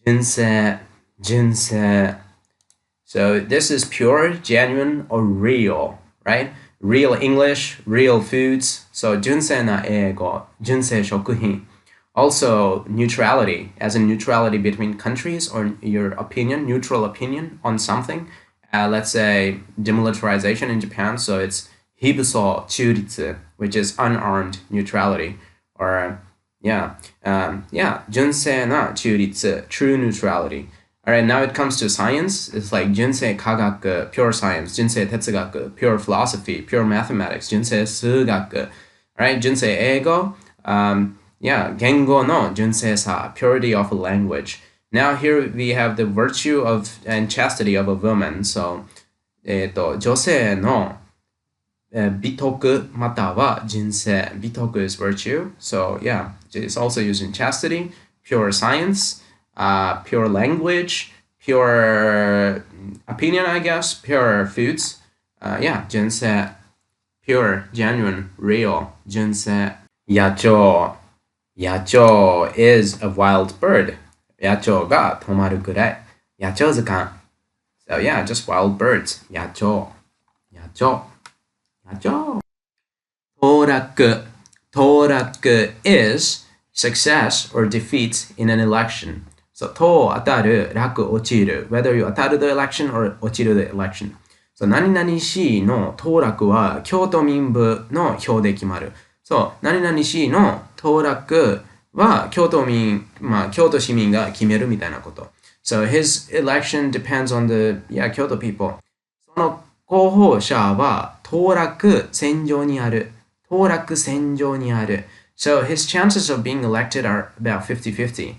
Junse, junse. So this is pure, genuine, or real, right? Real English, real foods. So junse na eigo, junse shokuhin. Also neutrality, as in neutrality between countries or your opinion, neutral opinion on something. Let's say demilitarization in Japan, so it's hibuso churitsu, which is unarmed neutrality, or junsei na churitsu, true neutrality. All right, now it comes to science. It's like junsei kagaku, pure science, junsei tetsugaku, pure philosophy, pure mathematics, junsei sugaku. All right, junsei eigo, gengo no junsei sa, purity of a language. Now here we have the virtue of and chastity of a woman. So, 女性の美徳または人生。美徳 is virtue. So yeah, it's also used in chastity, pure science, pure language, pure opinion, I guess, pure foods. Jin se, pure, genuine, real. Jin se. Yacho. Yacho is a wild bird. Yacho ga tomaru kurai. Yacho zukan. So yeah, just wild birds. Yacho. Yacho. Yacho. Toraku. Toraku is success or defeat in an election. So, to ataru, raku ochiru. Whether you ataru the election or ochiru the election. So, 何々市の当落は京都民部の票で決まる。そう、何々市の当落は京都市民が決めるみたいなこと。So, his election depends on the, Kyoto people. その候補者は当落線上にある。当落線上にある。So, his chances of being elected are about 50-50,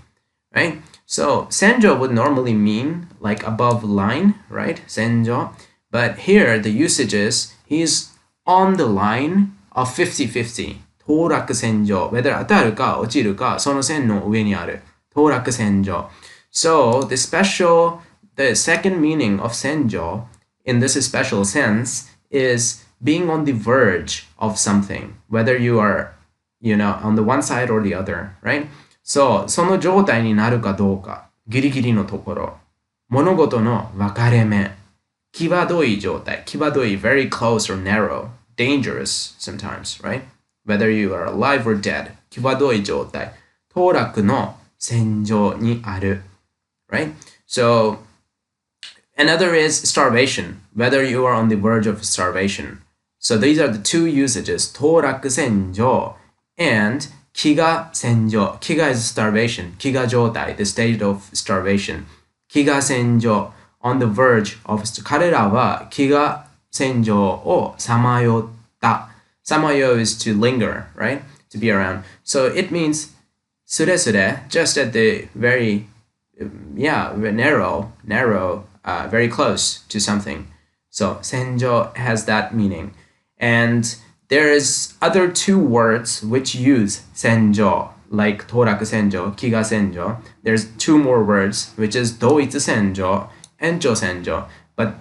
right? So, senjo would normally mean like above line, right? Senjo. But here, the usage is he's on the line of 50-50. 当落線上。whether 当たるか落ちるか、その線の上にある。当落線上。So, the second meaning of senjo in this special sense is being on the verge of something, whether you are, on the one side or the other, right? So, その状態になるかどうか、ギリギリのところ。物事の分かれ目。際どい状態。際どい very close or narrow, dangerous sometimes, right? Whether you are alive or dead. 際どい状態。当落の線上にある. Right? So, another is starvation. Whether you are on the verge of starvation. So, these are the two usages. 当落線上 and 飢餓線上。飢餓 is starvation. 飢餓状態 the state of starvation. 飢餓線上 on the verge of 彼らは飢餓線上をさまよった。さまよ is to linger, right? To be around. So it means すれすれ just at the very narrow, very close to something. So 線上 has that meaning. And there is other two words which use 線上 like 当落線上、飢餓線上. There's two more words which is 同一線上 and 上線上. But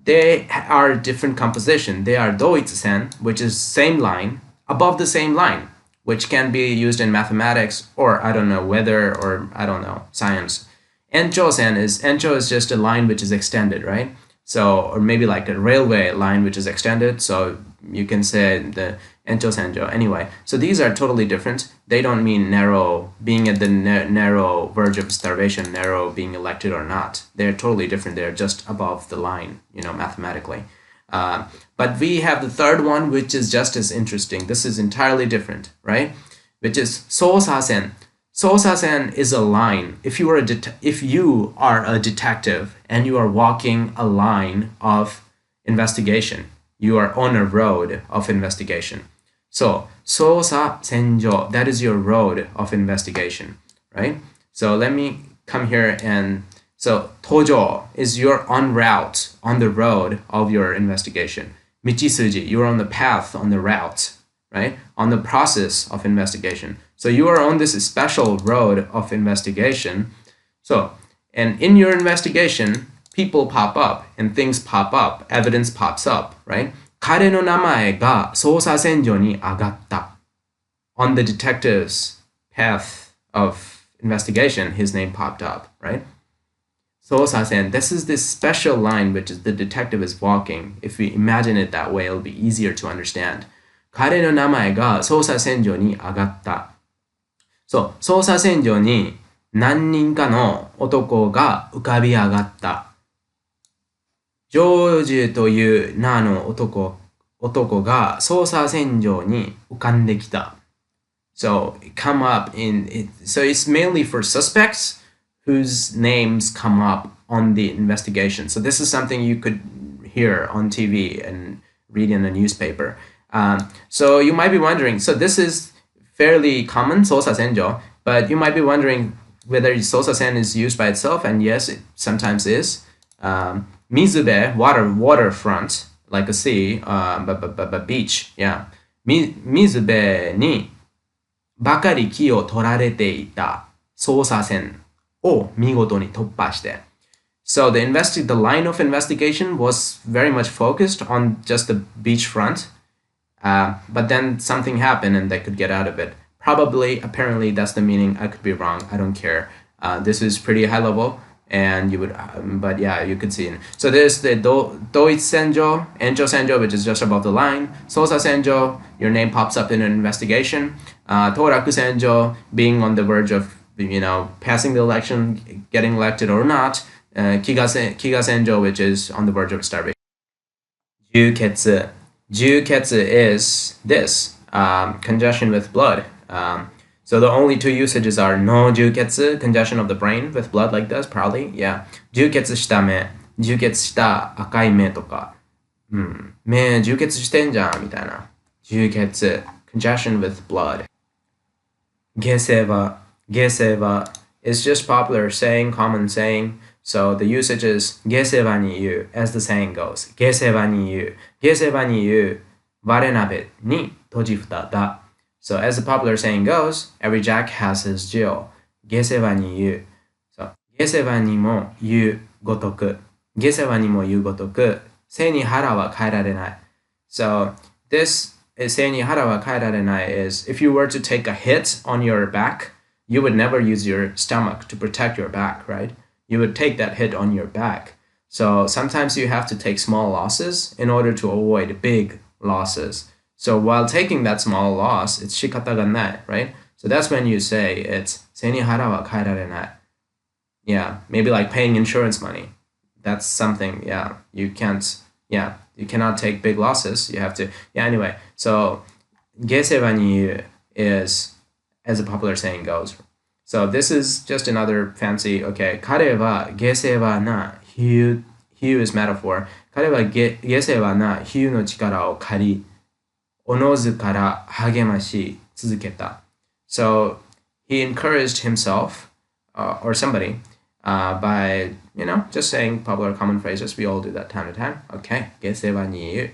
they are different composition. They are 同一線 which is same line above the same line, which can be used in mathematics or I don't know weather or I don't know science. Encho-sen is just a line which is extended, right? So or maybe like a railway line which is extended. So you can say the Encho-senjo. Anyway, so these are totally different. They don't mean narrow, being at the narrow verge of starvation, narrow being elected or not. They're totally different. They're just above the line, mathematically. But we have the third one, which is just as interesting. This is entirely different, right? Which is Sosa-sen. Sosa-sen is a line. If you are a detective and you are walking a line of investigation, you are on a road of investigation. So, Sosa Senjo, that is your road of investigation, right? So let me come here and so Tojo is you're en route, on the road of your investigation. Michisuji, you're on the path, on the route, right? On the process of investigation. So you are on this special road of investigation. So, and in your investigation, people pop up and things pop up, evidence pops up, right? 彼の名前が捜査線上に上がった. On the detective's path of investigation, his name popped up, right? Sosasen, this is this special line which is the detective is walking. If we imagine it that way, it'll be easier to understand. 彼の名前が捜査線上に上がった。そう、捜査線上に何人かの男が浮かび上がった。ジョージという名の男が捜査線上に浮かんできた。So come up in it. So it's mainly for suspects whose names come up on the investigation. So this is something you could hear on TV and read in a newspaper. So you might be wondering. So this is fairly common, sosa senjo, but you might be wondering whether sosa sen is used by itself, and yes, it sometimes is. Mizube, waterfront, like a sea, but beach, yeah. Mizube にばかり気を取られていた捜査線を見事に突破して。So the line of investigation was very much focused on just the beachfront, but then something happened and they could get out of it. Apparently, that's the meaning. I could be wrong. I don't care. This is pretty high level, and you would, but yeah, you could see it. So there's the Doitsu Senjo, Enjo Senjo, which is just above the line. Sosa Senjo, your name pops up in an investigation. Toraku Senjo, being on the verge of, passing the election, getting elected or not. Kiga Senjo, which is on the verge of starvation. Juketsu. Juketsu is this, congestion with blood. So the only two usages are no juketsu, congestion of the brain with blood like this, probably, yeah. Juketsu shita me, juketsu shita akai me とか、目充血してんじゃんみたいな。Juketsu, congestion with blood. Geseva is just popular saying, common saying. So the usage is geseva ni yu, as the saying goes. Geseva ni yu. Geseva ni yu, warenabe ni tojifuta da. So as the popular saying goes, every Jack has his Jill. Geseva ni yu. So geseva ni mo yu gotoku. Geseva ni mo yu gotoku. Sei ni hara wa kaerarenai. So this sei ni hara wa kaerarenai is if you were to take a hit on your back, you would never use your stomach to protect your back, right? You would take that hit on your back. So sometimes you have to take small losses in order to avoid big losses. So while taking that small loss, it's shikata ga nai, right? So that's when you say it's sei ni hara wa kaerarenai. Yeah, maybe like paying insurance money. That's something, yeah, you cannot take big losses. You have to, anyway. So geseva ni is, as a popular saying goes. So this is just another fancy, okay, 彼は下世話な比喩 is metaphor. 彼は下世話な比喩の力を借り、おのずから励まし続けた。So he encouraged himself, or somebody, by, just saying popular common phrases. We all do that time to time. Okay, 下世話に言う。